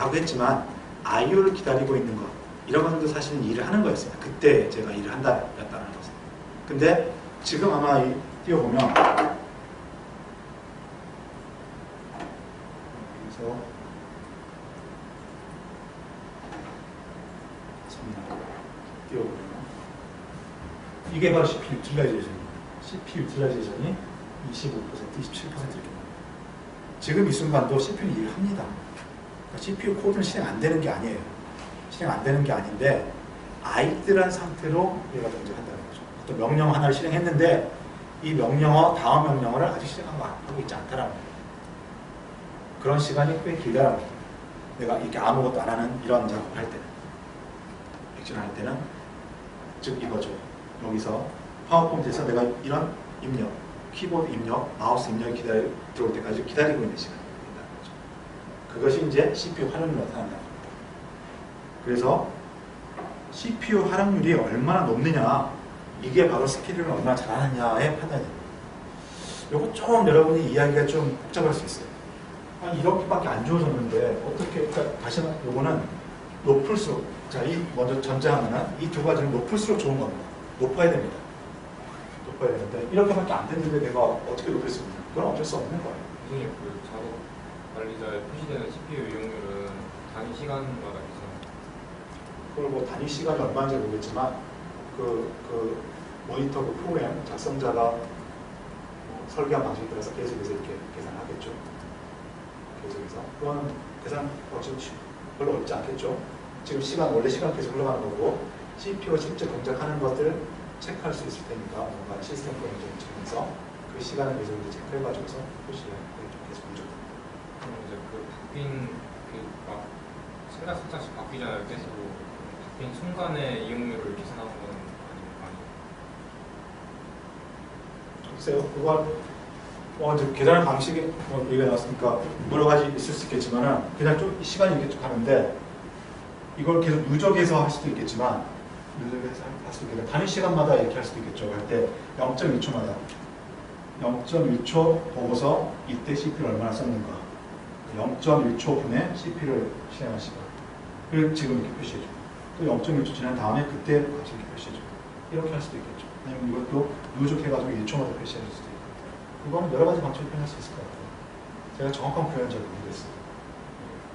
라고 했지만 IO를 기다리고 있는 것 이런 것들도 사실은 일을 하는 거였어요. 그때 제가 일을 한다였다는 것은. 근데 지금 아마 띄워보면 여기서 띄워보면 이게 바로 CPU 유틸라이제이션입니다. CPU 유틸라이제이션이 25%, 27% 이렇게 나와요. 지금 이 순간도 CPU는 일을 합니다. 그러니까 CPU 코드는 실행 안 되는 게 아니에요. 실행 안 되는 게 아닌데 idle한 상태로 얘가 존재한다는 거죠. 어떤 명령 하나를 실행했는데 이 명령어 다음 명령어를 아직 실행하고 있지 않다라는 거예요. 그런 시간이 꽤 길다라는 거예요. 내가 이렇게 아무것도 안 하는 이런 작업을 할 때는, 액션을 할 때는, 즉 이거죠. 여기서 파워포인트에서 내가 이런 입력, 키보드 입력, 마우스 입력이 들어올 때까지 기다리고 있는 시간이 된다는 거죠. 그것이 이제 CPU 활용률로 나타난다는 겁니다. 그래서 CPU 활용률이 얼마나 높느냐, 이게 바로 스킬을 얼마나 잘하느냐의 판단입니다. 요거 좀 여러분이 이야기가 좀 복잡할 수 있어요. 아니, 이렇게밖에 안 주어졌는데 어떻게, 그러니까 다시 한번 요거는 높을수록, 자, 이 먼저 전제하면은 이 두 가지는 높을수록 좋은 겁니다. 높아야 됩니다. 높아야 되는데 이렇게밖에 안 됐는데 내가 어떻게 높였습니까? 그건 어쩔 수 없는 거예요. 선생님, 그 작업 관리자에 표시되는 CPU 이용률은 단위 시간마다 계산합니다. 그걸 뭐 단위 시간이 얼마인지 모르겠지만 그 모니터 그 프로그램 작성자가 설계한 방식에 따라서 계속해서 이렇게 계산하겠죠. 계속해서 그건 계산 방식은 별로 어렵지 않겠죠. 지금 시간 원래 시간 계속 흘러가는 거고 CPU가 실제 동작하는 것들 체크할 수 있을 테니까 뭔가 시스템 프로그램을 적용해서 그 시간을 계속 이제 체크해가지고서 표시를 계속 운영합니다. 그럼 이제 그 바뀐 막 생각 살짝씩 바뀌잖아요. 계속 바뀐 순간의 이용률을 계산하는 건 아니에요? 글쎄요, 그걸 이제 계산하는 방식이 얘기가 나왔으니까 여러 가지 있을 수 있겠지만은 그냥 좀 시간이 이렇게 쭉 가는데 이걸 계속 누적해서 할 수도 있겠지만 누적해서 할 수도 있겠다. 단위 시간마다 이렇게 할 수도 있겠죠. 할 때 0.1초마다 0.1초 보고서 이때 CPU를 얼마나 썼는가, 0.1초 분에 CPU를 실행한 시간, 그걸 지금 이렇게 표시해줘. 또 0.1초 지난 다음에 그때 같이 이렇게 표시해줘. 이렇게 할 수도 있겠죠. 아니면 이것도 누적해가지고 1초마다 표시할 수도 있고. 그거는 여러 가지 방식으로 표현할 수 있을 것 같아요. 제가 정확한 표현은 잘 모르겠어요.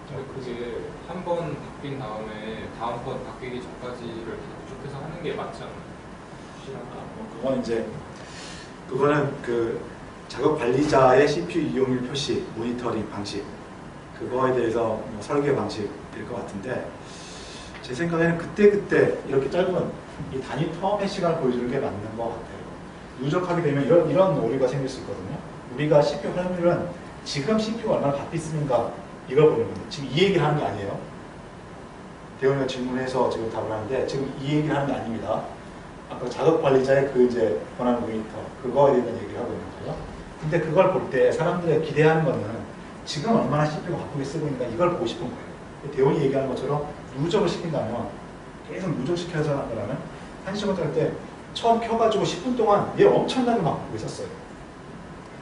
근데 그게 한 번 바뀐 다음에 다음번 바뀌기 전까지를 누적해서 하는 게 맞지 않나요? 그거는 그 작업 관리자의 CPU 이용률 표시, 모니터링 방식, 그거에 대해서 뭐 설계 방식일 것 같은데 제 생각에는 그때 이렇게 짧은 이 단위 텀의 시간을 보여주는 게 맞는 것 같아요. 누적하게 되면 이런 오류가 생길 수 있거든요. 우리가 CPU 활용률은 지금 CPU가 얼마나 바삐 쓰는가 이걸 보는 겁니다. 지금 이 얘기를 하는 게 아니에요. 대원이가 질문해서 지금 답을 하는데 지금 이 얘기를 하는 게 아닙니다. 아까 작업 관리자의 그 이제 권한 모니터 그거에 대한 얘기를 하고 있는 거예요. 근데 그걸 볼 때 사람들이 기대하는 거는 지금 얼마나 CPU가 바쁘게 쓰고 있는가 이걸 보고 싶은 거예요. 대원이 얘기하는 것처럼 누적을 시킨다면 계속 누적시켜서 한다면 1시간 할 때 처음 켜가지고 10분 동안 얘 엄청나게 막 바쁘게 썼어요.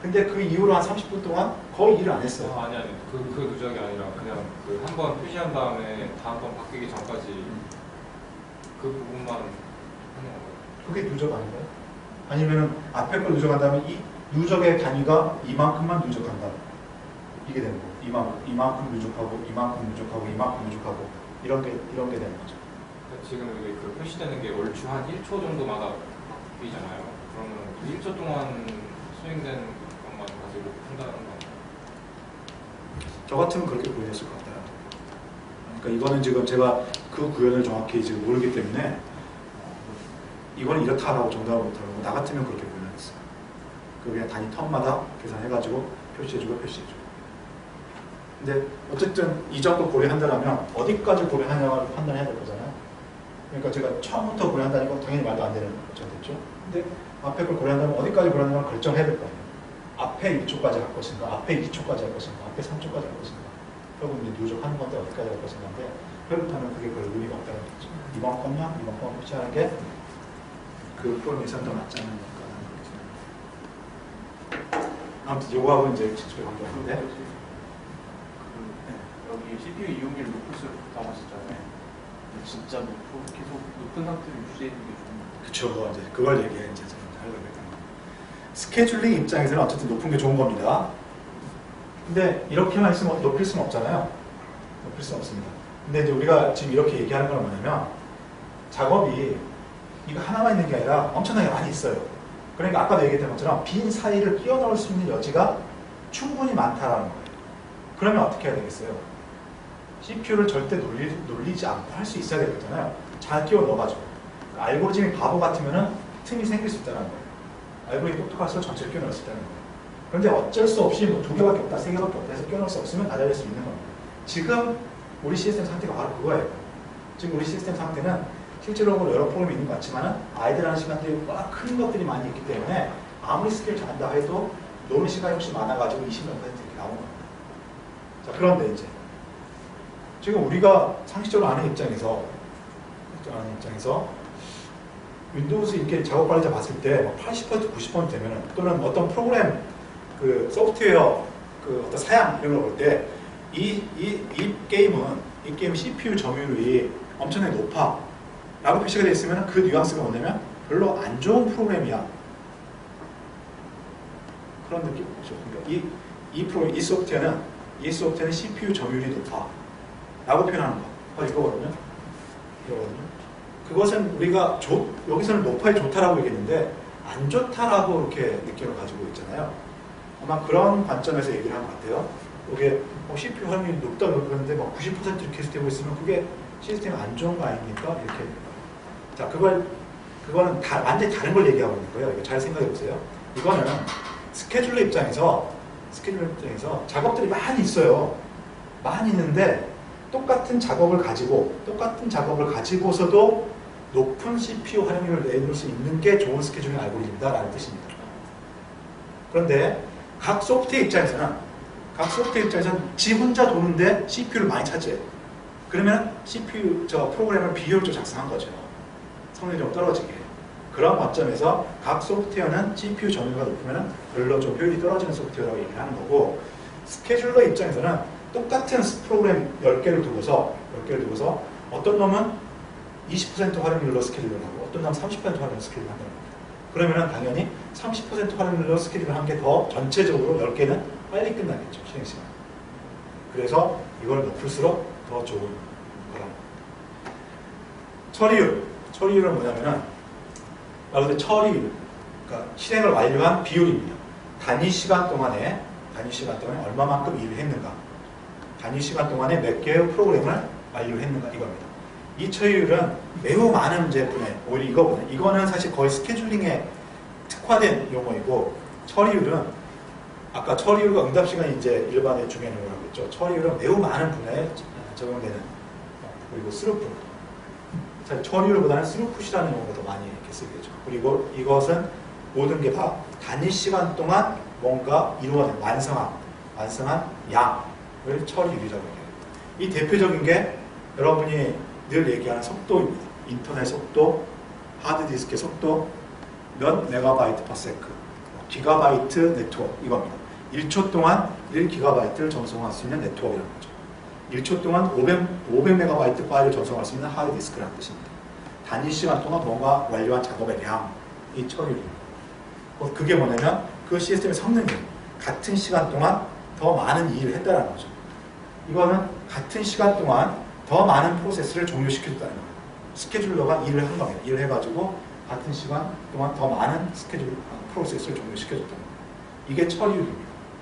근데 그 이후로 한 30분 동안 거의 일을 안 했어요. 아니 그 누적이 아니라 그냥 그 한 번 표시한 다음에 다음번 바뀌기 전까지 그 부분만 하는 건가요? 그게 누적 아닌가요? 아니면은 앞에 걸 누적한 다음에 이 누적의 단위가 이만큼만 누적한다. 이게 되는 거예요. 이만큼 누적하고 이만큼 누적하고 이만큼 누적하고 이런 게 되는 거죠. 지금 여기 그 표시되는 게 얼추 한 1초 정도마다 바뀌잖아요. 그러면 1초 동안 수행된 것만 가지고 판단하는 거 같아요. 저 같으면 그렇게 보여졌을 것 같아요. 그러니까 이거는 지금 제가 그 구현을 정확히 지금 모르기 때문에 이거는 이렇다라고 정답을 못하고 나 같으면 그렇게 보여놨어요. 그 그냥 단위 텀마다 계산해가지고 표시해주고 표시해주고. 근데 어쨌든 이 정도 고려한다면 어디까지 고려하냐를 판단해야 될 거잖아요. 그러니까 제가 처음부터 고려한다는 건 당연히 말도 안 되는 거죠. 됐죠? 근데 앞에 걸 고려한다면 어디까지 고려하냐를 결정해야 될 거 아니에요. 앞에 1초까지 할 것인가, 앞에 2초까지 할 것인가, 앞에 3초까지 할 것인가. 결국 이제 누적하는 건데 어디까지 할 것인가인데 그렇다면 그게 별 의미가 없다는 거죠. 이번 건요, 이번 건 표시하는 게 그 프로그램 예산도 맞지 않는 거니까 아무튼 요거하고 이제 직접에 관계없는데 여기 이게 CPU 이용률 높을수록 좋다고 하셨잖아요. 근데 진짜 계속 높은 상태로 유지되는 게 좋은 그쵸. 이제 그걸 얘기해 이제 하려고 했던 거. 스케줄링 입장에서는 어쨌든 높은 게 좋은 겁니다. 근데 이렇게만 있으면 높일 수는 없잖아요. 높일 수는 없습니다. 근데 이제 우리가 지금 이렇게 얘기하는 건 뭐냐면 작업이 이거 하나만 있는 게 아니라 엄청나게 많이 있어요. 그러니까 아까도 얘기했던 것처럼 빈 사이를 끼워 넣을 수 있는 여지가 충분히 많다라는 거예요. 그러면 어떻게 해야 되겠어요? CPU를 절대 놀리지 않고 할 수 있어야 되겠잖아요. 잘 끼워 넣어가지고. 알고리즘이 바보 같으면은 틈이 생길 수 있다는 거예요. 알고리즘이 똑똑할수록 전체를 끼워 넣을 수 있다는 거예요. 그런데 어쩔 수 없이 뭐 2개밖에 없다, 3개밖에 없다 해서 끼워 넣을 수 없으면 낮아질 수 있는 겁니다. 지금 우리 시스템 상태가 바로 그거예요. 지금 우리 시스템 상태는 실제로 여러 프로그램이 있는 것 같지만 아이들 하는 시간들이 워낙 큰 것들이 많이 있기 때문에 아무리 스케일 잘한다 해도 노는 시간이 훨씬 많아가지고 20몇% 이렇게 나오는 겁니다. 자, 그런데 이제 지금 우리가 상식적으로 아는 입장에서 윈도우즈 이렇게 작업 관리자 봤을 때 80% 90% 되면은 또는 어떤 프로그램 그 소프트웨어 그 어떤 사양 이런 걸 볼 때 이 게임 CPU 점유율이 엄청나게 높아 라고 표시가 되어 있으면 그 뉘앙스가 뭐냐면 별로 안 좋은 프로그램이야. 그런 느낌이죠. 그러니까 이 소프트웨어는 CPU 점유율이 높아 라고 표현하는 거. 이거거든요. 그것은 우리가 여기서는 높아야 좋다라고 얘기했는데 안 좋다라고 이렇게 느낌을 가지고 있잖아요. 아마 그런 관점에서 얘기를 한 것 같아요. 이게 CPU 활용률이 높다 그러는데 90% 이렇게 계속되고 있으면 그게 시스템이 안 좋은 거 아닙니까? 이렇게. 자, 그거는 완전히 다른 걸 얘기하고 있는 거예요. 이거 잘 생각해 보세요. 이거는 스케줄러 입장에서 작업들이 많이 있어요. 많이 있는데 똑같은 작업을 가지고서도 높은 CPU 활용률을 내놓을 수 있는 게 좋은 스케줄링 알고리즘이다라는 뜻입니다. 그런데 각 소프트웨어 입장에서는 지 혼자 도는데 CPU를 많이 차지해요. 그러면 CPU 프로그램을 비효율적으로 작성한 거죠. 성능이 좀 떨어지게. 그런 관점에서 각 소프트웨어는 CPU 점유율가 높으면 별로 좀 효율이 떨어지는 소프트웨어라고 얘기를 하는 거고, 스케줄러 입장에서는 똑같은 프로그램 10개를 두고서 어떤 놈은 20% 활용률로 스케줄을 하고 어떤 놈은 30% 활용률로 스케줄을 한다는 겁니다. 그러면 당연히 30% 활용률로 스케줄을 한 게 더 전체적으로 10개는 빨리 끝나겠죠. 실행 시간. 그래서 이걸 높일수록 더 좋은 거랍니다. 처리율은 뭐냐면은 말 그대로 처리율, 그러니까 실행을 완료한 비율입니다. 단위 시간 동안에 얼마만큼 일을 했는가, 단위 시간 동안에 몇 개의 프로그램을 완료했는가 이겁니다. 이 처리율은 매우 많은 제품에 오히려 이거는 사실 거의 스케줄링에 특화된 용어이고, 처리율은 아까 처리율과 응답 시간이 이제 일반의 중요한 용어라고 했죠. 처리율은 매우 많은 분야에 적용되는, 그리고 스루풋. 사실 처리율보다는 스루풋이라는 용어가 더 많이 이렇게 쓰게 되죠. 그리고 이것은 모든 게 다 단위 시간 동안 뭔가 이루어낸 완성한 양을 처리율이라고 해요. 이 대표적인 게 여러분이 늘 얘기하는 속도입니다. 인터넷 속도, 하드디스크의 속도, 몇 메가바이트 퍼 세크, 기가바이트 네트워크 이겁니다. 1초 동안 1기가바이트를 전송할 수 있는 네트워크라는 거죠. 1초 동안 500메가바이트 파일을 전송할 수 있는 하드디스크라는 뜻입니다. 단위 시간 동안 뭔가 완료한 작업의 양이 처리율입니다. 그게 뭐냐면 그 시스템의 성능이 같은 시간 동안 더 많은 일을 했다는 거죠. 이거는 같은 시간 동안 더 많은 프로세스를 종료시켜줬다는 거예요. 스케줄러가 일을 한 겁니다. 일을 해가지고 같은 시간 동안 더 많은 프로세스를 종료시켜줬다는 거예요. 이게 처리율입니다.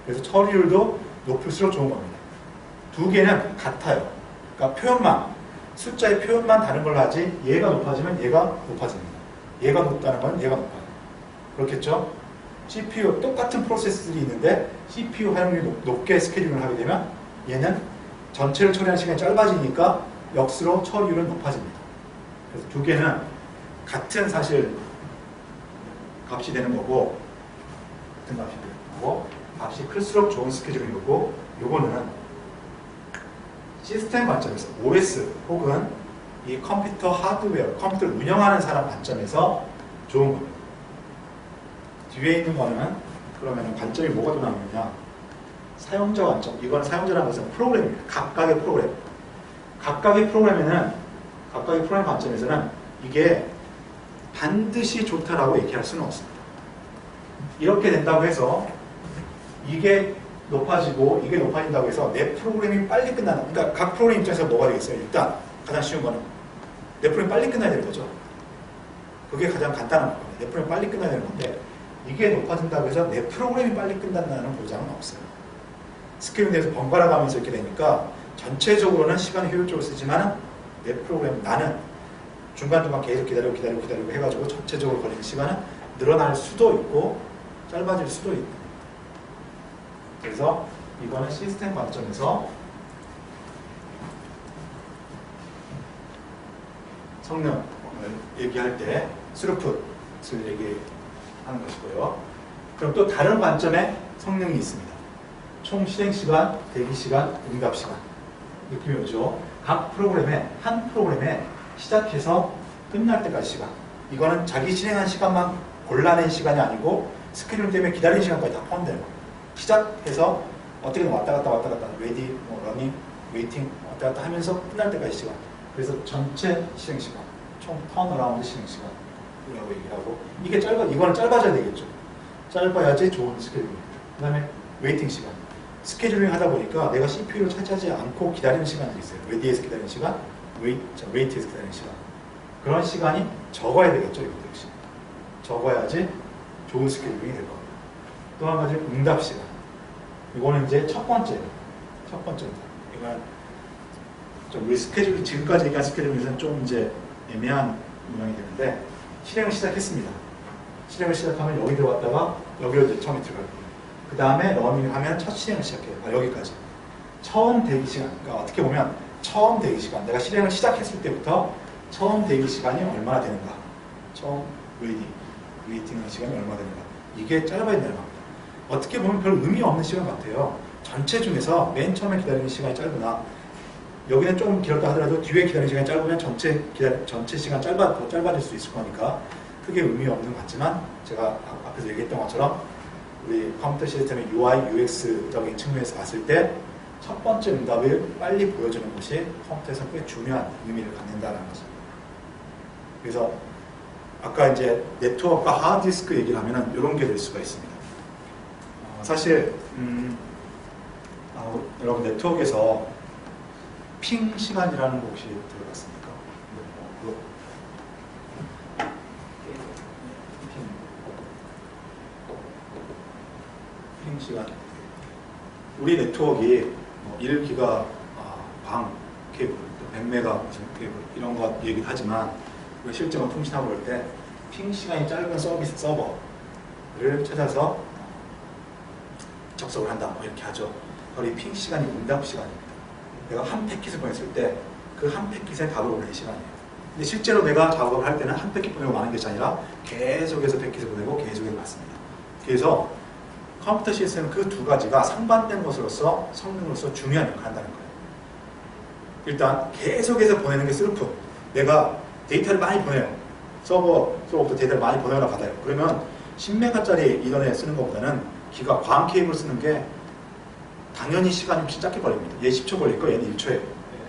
그래서 처리율도 높을수록 좋은 겁니다. 두 개는 같아요. 그러니까 숫자의 표현만 다른 걸로 하지, 얘가 높아지면 얘가 높아집니다. 얘가 높다는 건 얘가 높아요. 그렇겠죠? CPU, 똑같은 프로세스들이 있는데 CPU 활용률이 높게 스케줄을 하게 되면 얘는 전체를 처리하는 시간이 짧아지니까 역수로 처리율은 높아집니다. 그래서 두 개는 같은 사실 값이 되는 거고, 값이 클수록 좋은 스케줄인 거고, 요거는 시스템 관점에서 OS 혹은 이 컴퓨터 하드웨어, 컴퓨터를 운영하는 사람 관점에서 좋은 겁니다. 뒤에 있는 거는 그러면 관점이 뭐가 더 나오느냐? 사용자 관점. 이건 사용자라는 것은 프로그램입니다. 각각의 프로그램. 각각의 프로그램에는, 각각의 프로그램 관점에서는 이게 반드시 좋다라고 얘기할 수는 없습니다. 이렇게 된다고 해서 이게 높아지고 이게 높아진다고 해서 내 프로그램이 빨리 끝나는, 그러니까 각 프로그램 입장에서 뭐가 되겠어요? 일단 가장 쉬운 거는 내 프로그램이 빨리 끝나야 되는 거죠. 그게 가장 간단한 거예요. 내 프로그램이 빨리 끝나야 되는 건데 이게 높아진다고 해서 내 프로그램이 빨리 끝난다는 보장은 없어요. 스케일에 대해서 번갈아 가면서 이렇게 되니까 전체적으로는 시간을 효율적으로 쓰지만 내 프로그램, 나는 중간중간 계속 기다리고 해가지고 전체적으로 걸리는 시간은 늘어날 수도 있고 짧아질 수도 있고. 그래서 이거는 시스템 관점에서 성능을 얘기할 때 스루풋을 얘기하는 것이고요. 그럼 또 다른 관점의 성능이 있습니다. 총 실행시간, 대기시간, 응답시간. 느낌이 오죠? 각 프로그램에, 한 프로그램에 시작해서 끝날 때까지 시간. 이거는 자기 실행한 시간만 골라낸 시간이 아니고 스케줄 때문에 기다리는 시간까지 다 포함되는 거예요. 시작해서 어떻게든 왔다 갔다 레디, 러닝, 웨이팅 왔다 갔다 하면서 끝날 때까지 시간. 그래서 전체 실행시간, 총 턴어라운드 실행시간이라고 얘기를 하고, 이게 이거는 짧아져야 되겠죠. 짧아야지 좋은 스케줄입니다. 그 다음에 웨이팅 시간. 스케줄링 하다 보니까 내가 CPU를 차지하지 않고 기다리는 시간이 있어요. 레디에서 기다리는 시간, 웨이트에서 기다리는 시간. 그런 시간이 적어야 되겠죠. 이것도 역시. 적어야지 좋은 스케줄링이 될 겁니다. 또 한 가지 응답 시간. 이거는 이제 첫 번째입니다. 이건 좀 우리 스케줄, 지금까지 얘기한 스케줄에서는 좀 이제 애매한 모양이 되는데, 실행을 시작했습니다. 실행을 시작하면 여기 들어갔다가 여기로 이제 처음에 들어갈 거예요. 그 다음에 러닝을 하면 첫 실행을 시작해요. 여기까지. 처음 대기 시간. 그러니까 어떻게 보면 처음 대기 시간. 내가 실행을 시작했을 때부터 처음 대기 시간이 얼마나 되는가. 처음 웨이팅하는 시간이 얼마나 되는가. 이게 짧아야 되는 겁니다. 어떻게 보면 별 의미 없는 시간 같아요. 전체 중에서 맨 처음에 기다리는 시간이 짧으나, 여기는 조금 길었다 하더라도 뒤에 기다리는 시간이 짧으면 전체 시간 더 짧아질 수 있을 거니까 크게 의미 없는 것 같지만, 제가 앞에서 얘기했던 것처럼 우리 컴퓨터 시스템의 UI, UX적인 측면에서 봤을 때 첫 번째 응답을 빨리 보여주는 것이 컴퓨터에서 꽤 중요한 의미를 갖는다는 거죠. 그래서 아까 이제 네트워크와 하드디스크 얘기를 하면은 이런 게 될 수가 있습니다. 사실 여러분 네트워크에서 핑 시간이라는 거 혹시 들어봤습니까? 핑 시간. 우리 네트워크가 1기가 방 케이블, 100메가 무슨 케이블 이런 거 얘기를 하지만, 우리가 실제로 통신하고 그럴 때 핑 시간이 짧은 서비스 서버를 찾아서 접속을 한다, 이렇게 하죠. 바로 이 핑 시간이 응답 시간입니다. 내가 한 패킷을 보냈을 때 그 한 패킷에 답을 보내는 시간이에요. 근데 실제로 내가 작업을 할 때는 한 패킷 보내고 마는 것이 아니라 계속해서 패킷을 보내고 계속해서 받습니다. 그래서 컴퓨터 시스템은 그 두 가지가 상반된 것으로서 성능으로서 중요한 역할을 한다는 거예요. 일단 계속해서 보내는 게 스루풋. 내가 데이터를 많이 보내요. 서버부터 데이터를 많이 보내라 받아요. 그러면 10메가짜리 이더넷 쓰는 것보다는 기가 광 케이블 쓰는 게 당연히 시간이 훨씬 짧게 걸립니다. 얘 10초 걸릴 거 얘는 1초에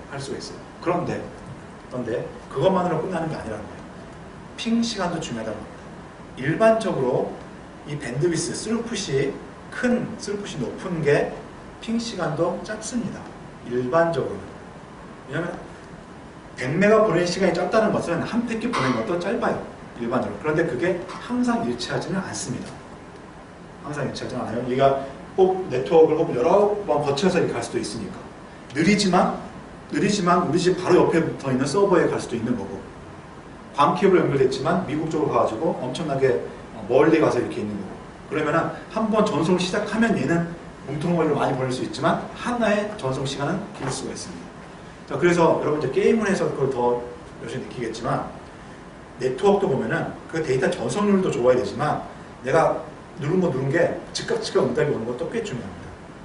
할 수가 있어요. 그런데 그것만으로 끝나는 게 아니라는 거예요. 핑 시간도 중요하다는 겁니다. 일반적으로 이 밴드위스, 스루풋이 높은 게 핑 시간도 짧습니다. 일반적으로. 왜냐하면 100메가 보내는 시간이 짧다는 것은 한 패킷 보내는 것도 짧아요. 일반적으로. 그런데 그게 항상 일치하지는 않습니다. 항상 일치하지는 않아요. 얘가 꼭 네트워크를 여러 번 거쳐서 이렇게 갈 수도 있으니까. 느리지만 우리 집 바로 옆에 붙어 있는 서버에 갈 수도 있는 거고, 광 케이블 연결됐지만 미국 쪽으로 가가지고 엄청나게 멀리 가서 이렇게 있는 거고. 그러면은 한번 전송 시작하면 얘는 공통원리로 많이 보낼 수 있지만 하나의 전송 시간은 길 수가 있습니다. 자, 그래서 여러분 이제 게임을 해서 그걸 더 열심히 느끼겠지만, 네트워크도 보면은 그 데이터 전송률도 좋아야 되지만 내가 누른 게 즉각 응답이 오는 것도 꽤 중요합니다.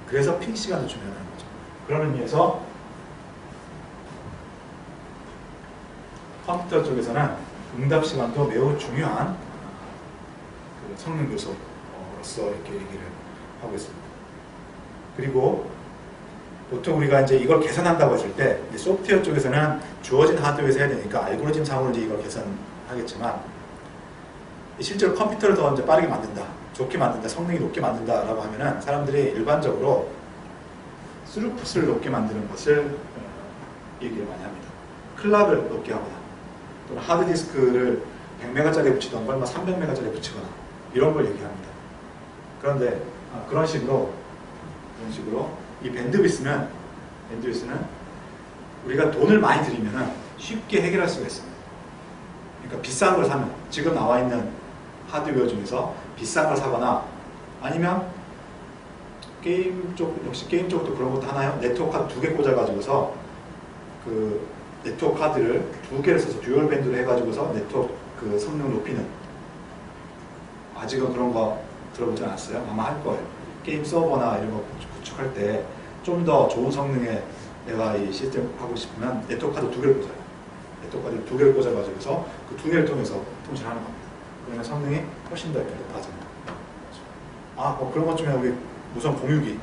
그래서 핑 시간도 중요하다는 거죠. 그런 의미에서 컴퓨터 쪽에서는 응답 시간도 매우 중요한 그 성능 요소로서 이렇게 얘기를 하고 있습니다. 그리고 보통 우리가 이제 이걸 계산한다고 했을 때 이제 소프트웨어 쪽에서는 주어진 하드웨어에서 해야 되니까 알고리즘 상으로 이제 이걸 계산하겠지만 실제로 컴퓨터를 더 이제 빠르게 만든다, 좋게 만든다, 성능이 높게 만든다라고 하면은 사람들이 일반적으로 스루풋을 높게 만드는 것을 얘기를 많이 합니다. 클락을 높게 하거나 또는 하드디스크를 100메가짜리 붙이던 걸 300메가짜리 붙이거나 이런 걸 얘기합니다. 그런데 그런 식으로 이 밴드위스는 우리가 돈을 많이 들이면 쉽게 해결할 수가 있습니다. 그러니까 비싼 걸 사면 지금 나와 있는 하드웨어 중에서 비싼 걸 사거나 아니면 게임 쪽, 역시 게임 쪽도 그런 것도 하나요? 네트워크 카드 2개 꽂아가지고서 그 네트워크 카드를 2개를 써서 듀얼 밴드로 해가지고서 네트워크 그 성능을 높이는, 아직은 그런 거 들어보지 않았어요? 아마 할 거예요. 게임 서버나 이런 거 구축할 때 좀 더 좋은 성능의 내가 이 시스템 하고 싶으면 네트워크 카드 2개를 꽂아요. 네트워크 카드 2개를 꽂아가지고서 그 2개를 통해서 통신을 하는 겁니다. 그러면 성능이 훨씬 더 높아져요. 그런 것 중에 우리 무선 공유기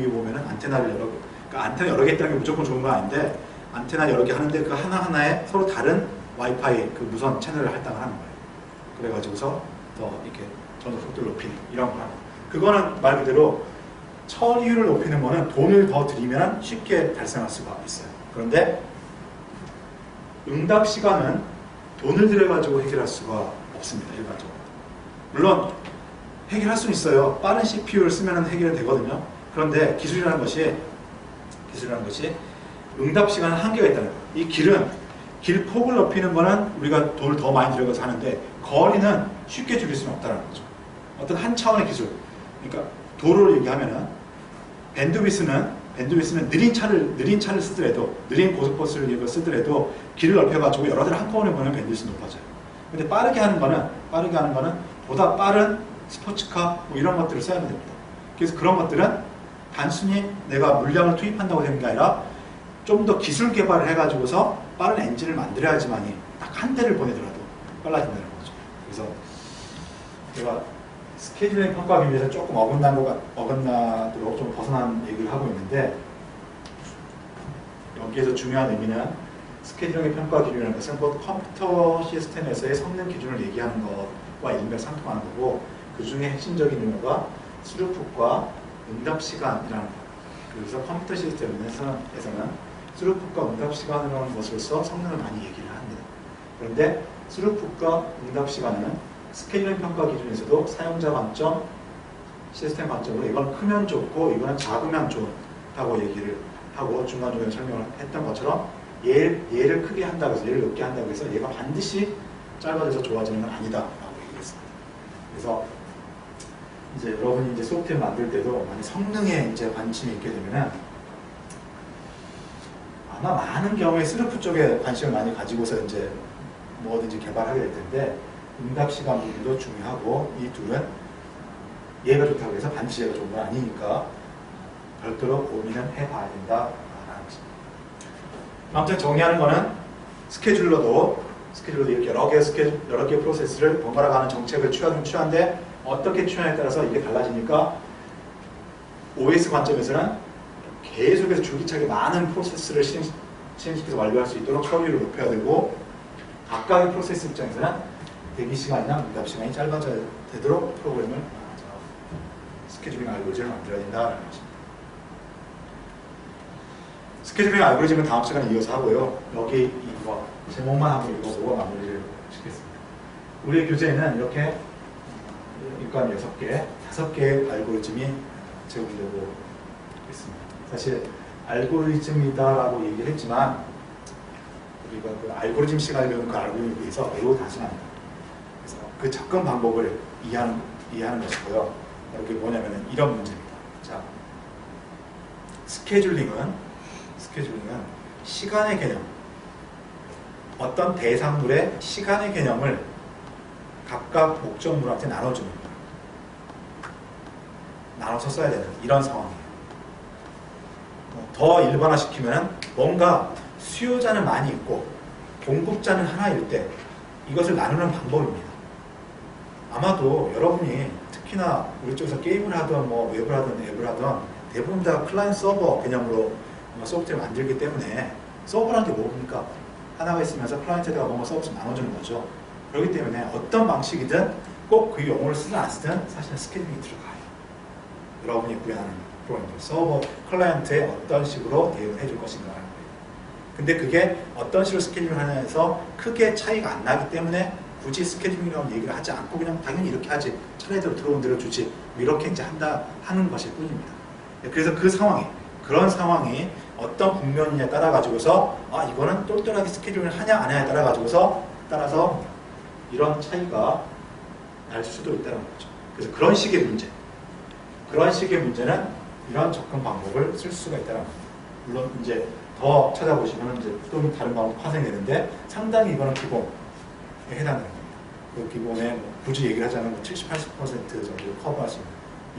보면은 안테나를 그러니까 안테나 여러 개 있다는 게 무조건 좋은 건 아닌데 안테나 여러 개 하는데 그 하나하나에 서로 다른 와이파이 그 무선 채널을 할당을 하는 거예요. 그래가지고서 더 이렇게 전원 속도를 높이는 이런 거 하는 거. 그거는 말 그대로 처리율을 높이는 거는 돈을 더 들이면 쉽게 달성할 수가 있어요. 그런데 응답 시간은 돈을 들여가지고 해결할 수가 없습니다. 일반적으로. 물론 해결할 수는 있어요. 빠른 CPU를 쓰면 해결이 되거든요. 그런데 기술이라는 것이 응답 시간은 한계가 있다는 거예요. 이 길 폭을 높이는 거는 우리가 돈을 더 많이 들여가서 하는데 거리는 쉽게 줄일 수는 없다는 거죠. 어떤 한 차원의 기술. 그러니까 도로를 얘기하면은 밴드위스는 느린 차를 쓰더라도, 느린 고속버스를 쓰더라도 길을 넓혀가지고 여러 대를 한꺼번에 보내면 밴드위스는 높아져요. 근데 빠르게 하는 거는 보다 빠른 스포츠카 뭐 이런 것들을 써야 됩니다. 그래서 그런 것들은 단순히 내가 물량을 투입한다고 되는 게 아니라 좀 더 기술 개발을 해가지고서 빠른 엔진을 만들어야지만이 딱 한 대를 보내더라도 빨라진다는 거죠. 그래서 제가 스케줄링 평가하기 위해서 조금 어긋나도록 좀 벗어난 얘기를 하고 있는데, 여기에서 중요한 의미는 스케줄링의 평가 기준이라는 것은 곧 컴퓨터 시스템에서의 성능 기준을 얘기하는 것과 일맥상통하는 거고, 그 중에 핵심적인 의미가 스루풋과 응답 시간이라는 것. 그래서 컴퓨터 시스템에서는 스루풋과 응답 시간이라는 것으로서 성능을 많이 얘기를 합니다. 그런데 스루풋과 응답 시간은 스케줄링 평가 기준에서도 사용자 관점, 시스템 관점으로 이건 크면 좋고 이거는 작으면 좋다고 얘기를 하고 중간중간에 설명을 했던 것처럼 얘를 크게 한다고 해서 얘를 높게 한다고 해서 얘가 반드시 짧아져서 좋아지는 건 아니다 라고 얘기를 했습니다. 그래서 이제 여러분이 이제 소프트웨어 만들 때도 만약 성능에 이제 관심이 있게 되면은 아마 많은 경우에 스루풋 쪽에 관심을 많이 가지고서 이제 뭐든지 개발하게 될 텐데, 응답 시간 부분도 중요하고 이 둘은 얘가 좋다고 해서 반드시 얘가 좋은 건 아니니까 별도로 고민은 해봐야 된다라는 것입니다. 아무튼 정리하는 거는 스케줄러도 이렇게 여러 개 프로세스를 번갈아 가는 정책을 취하는데 어떻게 취하냐에 따라서 이게 달라지니까 OS 관점에서는 계속해서 줄기차게 많은 프로세스를 실행시켜서 완료할 수 있도록 처리율을 높여야 되고, 각각의 프로세스 입장에서는 대기 시간이나 응답 시간이 짧아져야 되도록 프로그램을 스케줄링 알고리즘을 만들어야 된다는 것입니다. 스케줄링 알고리즘은 다음 시간에 이어서 하고요. 여기 이거 제목만 한번 읽어보고 마무리를 시키겠습니다. 우리의 교재에는 이렇게 일관 6개, 5개의 알고리즘이 제공되고 있습니다. 사실 알고리즘이다라고 얘기를 했지만 우리가 그 알고리즘 시간을 배우는 그 알고리즘에 비해서 매우 단순합니다. 그래서 그 접근 방법을 이해하는 것이고요. 이게 뭐냐면은 이런 문제입니다. 자, 스케줄링은 시간의 개념, 어떤 대상물의 시간의 개념을 각각 목적물한테 나눠주는 거예요. 나눠서 써야 되는 이런 상황이에요. 더 일반화시키면 뭔가 수요자는 많이 있고 공급자는 하나일 때 이것을 나누는 방법입니다. 아마도 여러분이 특히나 우리 쪽에서 게임을 하든 뭐 웹을 하든 앱을 하든 대부분 다 클라이언트 서버 개념으로 소프트웨어를 만들기 때문에 서버라는 게 뭡니까? 하나가 있으면서 클라이언트에다가 뭔가 서비스 나눠주는 거죠. 그렇기 때문에 어떤 방식이든 꼭 그 용어를 쓰든 안 쓰든 사실은 스케줄링이 들어가요. 여러분이 구현하는 프로그램들, 서버 클라이언트에 어떤 식으로 대응을 해줄 것인가 하는 거예요. 근데 그게 어떤 식으로 스케줄링을 하냐에서 크게 차이가 안 나기 때문에 굳이 스케줄링이라고 얘기를 하지 않고 그냥 당연히 이렇게 하지, 차례대로 들어온 대로 주지, 이렇게 이제 하는 것일 뿐입니다. 그래서 그 상황이, 그런 상황이 어떤 국면이냐에 따라 가지고서 이거는 똘똘하게 스케줄링을 하냐 안 하냐에 따라 가지고서 따라서 이런 차이가 날 수도 있다는 거죠. 그래서 그런 식의 문제는 이런 접근 방법을 쓸 수가 있다는 겁니다. 물론 이제 더 찾아보시면 이제 또 다른 방법 파생되는데 상당히 이거는 기본에 해당되는 겁니다. 그 기본에 굳이 얘기를 하자면 70, 80% 정도를 커버할 수 있는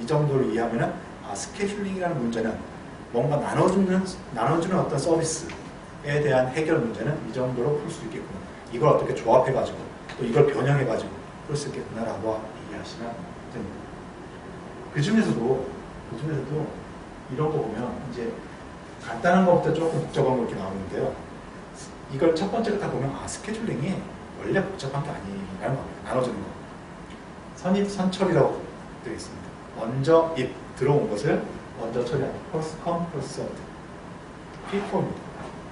이 정도를 이해하면은 스케줄링이라는 문제는 뭔가 나눠주는 어떤 서비스에 대한 해결 문제는 이 정도로 풀 수 있겠구나. 이걸 어떻게 조합해가지고 또 이걸 변형해가지고 풀 수 있겠구나라고 이해하시면 됩니다. 그 중에서도 이런 거 보면 이제 간단한 것부터 조금 복잡한 거 이렇게 나오는데요. 이걸 첫 번째로 다 보면 스케줄링이 원래 복잡한 게 아니라는 겁니다. 나눠주는 거. 선입, 선처리라고 되어 있습니다. 먼저 들어온 것을 먼저 처리하는 first come, first served. P4입니다.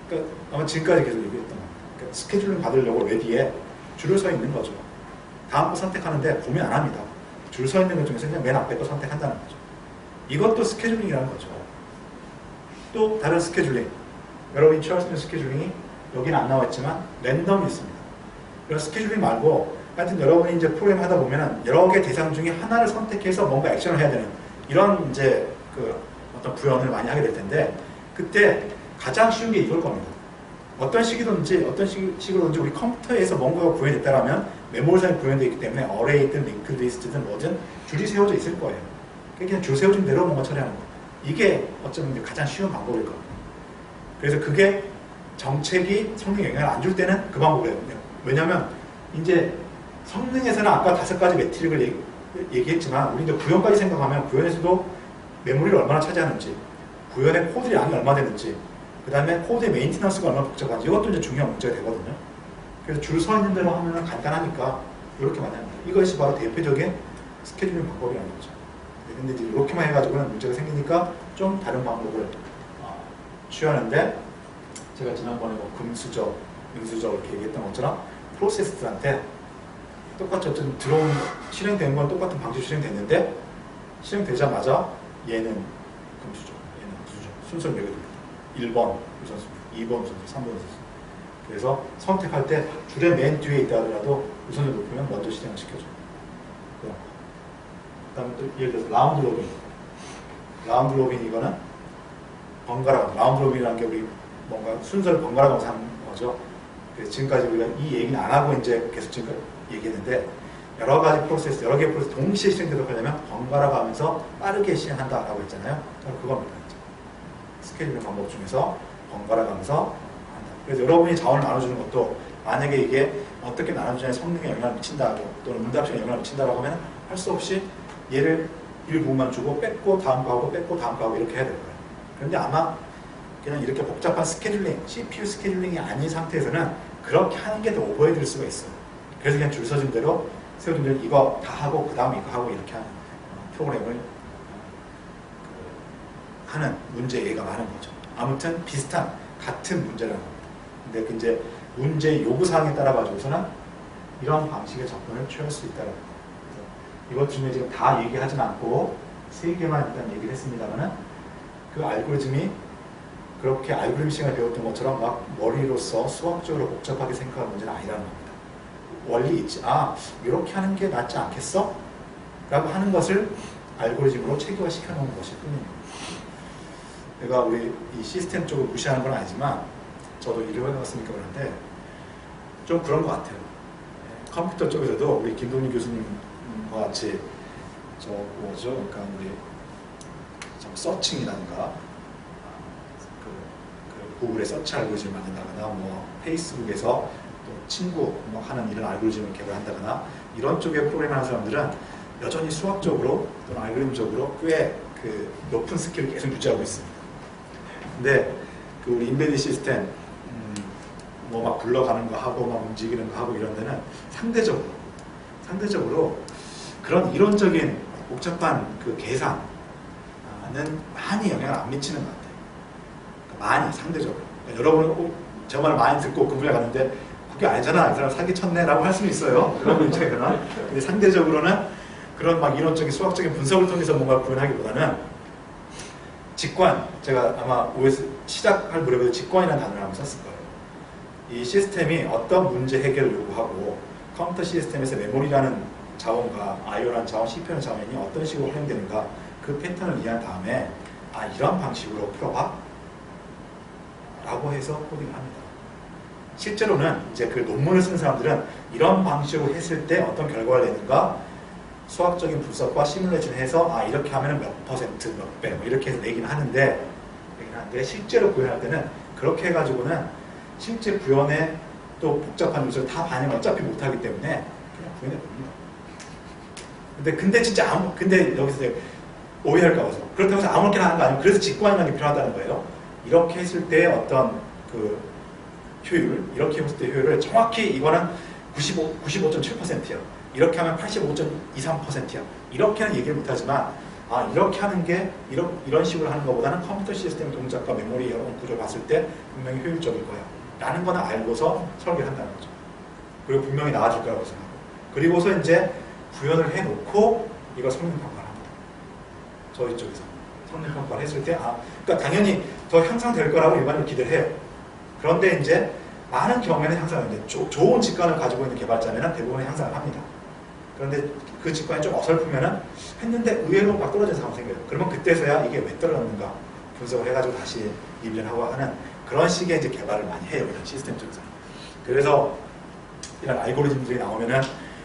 그러니까 아마 지금까지 계속 얘기했던 겁니다. 그러니까 스케줄링 받으려고 레디에 줄을 서 있는 거죠. 다음 거 선택하는데 고민 안 합니다. 줄 서 있는 것 중에서 그냥 맨 앞에 거 선택한다는 거죠. 이것도 스케줄링이라는 거죠. 또 다른 스케줄링. 여러분이 취하시는 스케줄링이 여기는 안 나와 있지만 랜덤이 있습니다. 그런 스케줄링 말고 하여튼 여러분이 이제 프로그램 하다 보면은 여러 개 대상 중에 하나를 선택해서 뭔가 액션을 해야 되는 이런 이제 그 어떤 구현을 많이 하게 될 텐데 그때 가장 쉬운 게 이걸 겁니다. 어떤 식으로든지 우리 컴퓨터에서 뭔가가 구현됐다라면 메모리상에 구현되어 있기 때문에 어레이든 링크드 리스트든 뭐든 줄이 세워져 있을 거예요. 그냥 줄 세워진 대로 뭔가 처리하는 거. 이게 어쩌면 가장 쉬운 방법일 겁니다. 그래서 그게 정책이 성능에 영향을 안 줄 때는 그 방법이에요. 왜냐하면 이제 성능에서는 아까 5가지 매트릭을 얘기했지만 우리 이제 구현까지 생각하면 구현에서도 메모리를 얼마나 차지하는지, 구현의 코드 양이 얼마 되는지, 그 다음에 코드의 메인티넌스가 얼마나 복잡한지 이것도 이제 중요한 문제가 되거든요. 그래서 줄 서 있는 대로 하면 간단하니까 이렇게 많이 합니다. 이것이 바로 대표적인 스케줄링 방법이라는 거죠. 근데 이제 이렇게만 해가지고는 문제가 생기니까 좀 다른 방법을 취하는데 제가 지난번에 뭐 금수저, 은수저 이렇게 얘기했던 것처럼 프로세스들한테 똑같이 어쨌든 실행된 건 똑같은 방식 실행됐는데 실행되자마자 얘는 금수저, 얘는 은수저 순서를 매겨둡니다. 1번 우선순위, 2번 우선순위, 3번 우선순위. 그래서 선택할 때 줄의 맨 뒤에 있다 하더라도 우선순위 높으면 먼저 실행을 시켜줘요. 그 다음에 또 예를 들어서 라운드 로빈. 라운드 로빈 이거는 번갈아, 라운드 로빈이라는 게 우리 뭔가 순서를 번갈아 가면서 하는 거죠. 그래서 지금까지 우리가 이 얘기는 안 하고 이제 계속 지금 얘기했는데 여러 가지 프로세스, 여러 개의 프로세스 동시에 실행되도록 하려면 번갈아 가면서 빠르게 실행한다라고 했잖아요. 바로 그겁니다. 스케줄링 방법 중에서 번갈아 가면서 한다. 그래서 여러분이 자원을 나눠주는 것도 만약에 이게 어떻게 나눠주냐에 성능에 영향을 미친다고 또는 응답시에 영향을 미친다고 하면 할 수 없이 얘를 일부분만 주고 뺏고 다음 거 하고 뺏고 다음 거 하고 이렇게 해야 될 거예요. 그런데 아마 그냥 이렇게 복잡한 스케줄링, CPU 스케줄링이 아닌 상태에서는 그렇게 하는 게 더 오버헤드일 수가 있어요. 그래서 그냥 줄 서진 대로 세워진 대로 이거 다 하고 그 다음에 이거 하고 이렇게 하는 프로그램을 하는 문제 예가 많은 거죠. 아무튼 비슷한 같은 문제라는 겁니다. 근데 그 이제 문제 요구 사항에 따라 가지고서는 이런 방식의 접근을 취할 수 있다는 겁니다. 이것 중에 지금 다 얘기하진 않고 3개만 일단 얘기를 했습니다만은 그 알고리즘이 그렇게 알고리즘 시간에 배웠던 것처럼 막 머리로서 수학적으로 복잡하게 생각하는 문제는 아니라는 겁니다. 원리 있지. 이렇게 하는 게 낫지 않겠어? 라고 하는 것을 알고리즘으로 체계화 시켜놓은 것일 뿐입니다. 내가 우리 이 시스템 쪽을 무시하는 건 아니지만 저도 일을 해봤으니까 그런데 좀 그런 것 같아요. 컴퓨터 쪽에서도 우리 김동민 교수님과 같이 그러니까 우리 서칭이라든가 그 구글의 서치 알고리즘을 만든다거나 뭐 페이스북에서 또 친구 뭐 하는 이런 알고리즘을 개발한다거나 이런 쪽에 프로그램 하는 사람들은 여전히 수학적으로 또는 알고리즘적으로 꽤 그 높은 스킬을 계속 유지하고 있습니다. 근데 그 우리 인베디드 시스템 뭐 막 굴러가는 거 하고 막 움직이는 거 하고 이런 데는 상대적으로 그런 이론적인 복잡한 그 계산은 많이 영향을 안 미치는 것 같아요. 그러니까 많이 상대적으로. 그러니까 여러분은 제 말을 많이 듣고 그 분야 갔는데 그게 아니잖아, 이 사람 사기쳤네 라고 할 수는 있어요. 여러분 입장에서는. 근데 상대적으로는 그런 막 이론적인 수학적인 분석을 통해서 뭔가 구현하기보다는 직관, 제가 아마 OS 시작할 무렵에도 직관이라는 단어를 한번 썼을 거예요. 이 시스템이 어떤 문제 해결을 요구하고 컴퓨터 시스템에서 메모리라는 자원과 IO라는 자원, CPU라는 자원이 어떤 식으로 활용되는가 그 패턴을 이해한 다음에 아, 이런 방식으로 풀어봐 라고 해서 코딩을 합니다. 실제로는 이제 그 논문을 쓰는 사람들은 이런 방식으로 했을 때 어떤 결과가 되는가 수학적인 분석과 시뮬레이션을 해서 아, 이렇게 하면 몇 퍼센트, 몇 배, 뭐 이렇게 해서 내긴 하는데 실제로 구현할 때는 그렇게 해가지고는 실제 구현에 또 복잡한 요소를 다 반영을 어차피 못하기 때문에 그냥 구현해 봅니다. 근데 진짜 근데 여기서 오해할까 봐서 그렇다고 해서 아무렇게나 하는 거 아니고 그래서 직관이라는 게 필요하다는 거예요. 이렇게 했을 때 어떤 그 효율, 이렇게 했을 때 효율을 정확히 이거는 95.7%야. 이렇게 하면 85.23%야. 이렇게는 얘기를 못하지만 아, 이렇게 하는 게 이런 식으로 하는 것보다는 컴퓨터 시스템 동작과 메모리 여러 구조를 봤을 때 분명히 효율적일 거야 라는 거는 알고서 설계를 한다는 거죠. 그리고 분명히 나아질 거라고 생각하고 그리고서 이제 구현을 해놓고 이걸 성능평가를 합니다. 저희 쪽에서 성능평가를 했을 때 그러니까 당연히 더 향상될 거라고 일반적으로 기대를 해요. 그런데 이제 많은 경우에는 향상을 이제 좋은 직관을 가지고 있는 개발자면 대부분 향상을 합니다. 그런데 그 직관이 좀 어설프면은 했는데 의외로 막 떨어지는 상황이 생겨요. 그러면 그때서야 이게 왜 떨어졌는가 분석을 해가지고 다시 리뷰하고 하는 그런 식의 이제 개발을 많이 해요. 이런 시스템 쪽에서. 그래서 이런 알고리즘들이 나오면은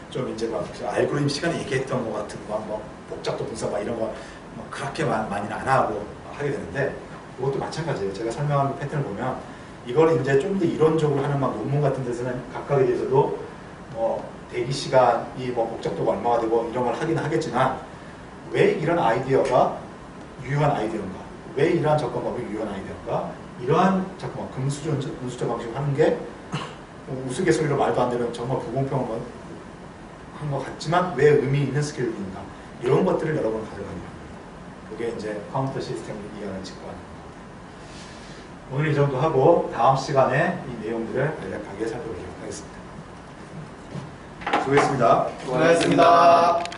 좀 이제 막 알고리즘 시간에 얘기했던 것 같은 거, 뭐 복잡도 분석 막 이런 거 뭐 그렇게 많이는 안 하고 하게 되는데 그것도 마찬가지예요. 제가 설명한 그 패턴을 보면 이걸 이제 좀 더 이론적으로 하는 막 논문 같은 데서는 각각에 대해서도 뭐 대기 시간이 뭐 복잡도가 얼마가 되고 이런 걸 하긴 하겠지만 왜 이런 아이디어가 유효한 아이디어인가? 왜 이러한 접근법이 유효한 아이디어인가? 이러한 잠깐만 금수저 방식으로 하는 게 우스갯소리로 말도 안 되는 정말 부공평한 것 같지만 왜 의미 있는 스킬인가? 이런 것들을 여러분 가져가요. 그게 이제 컴퓨터 시스템을 이해하는 직관. 오늘 이 정도 하고 다음 시간에 이 내용들을 간략하게 살펴보도록 하겠습니다. 수고했습니다. 수고하셨습니다.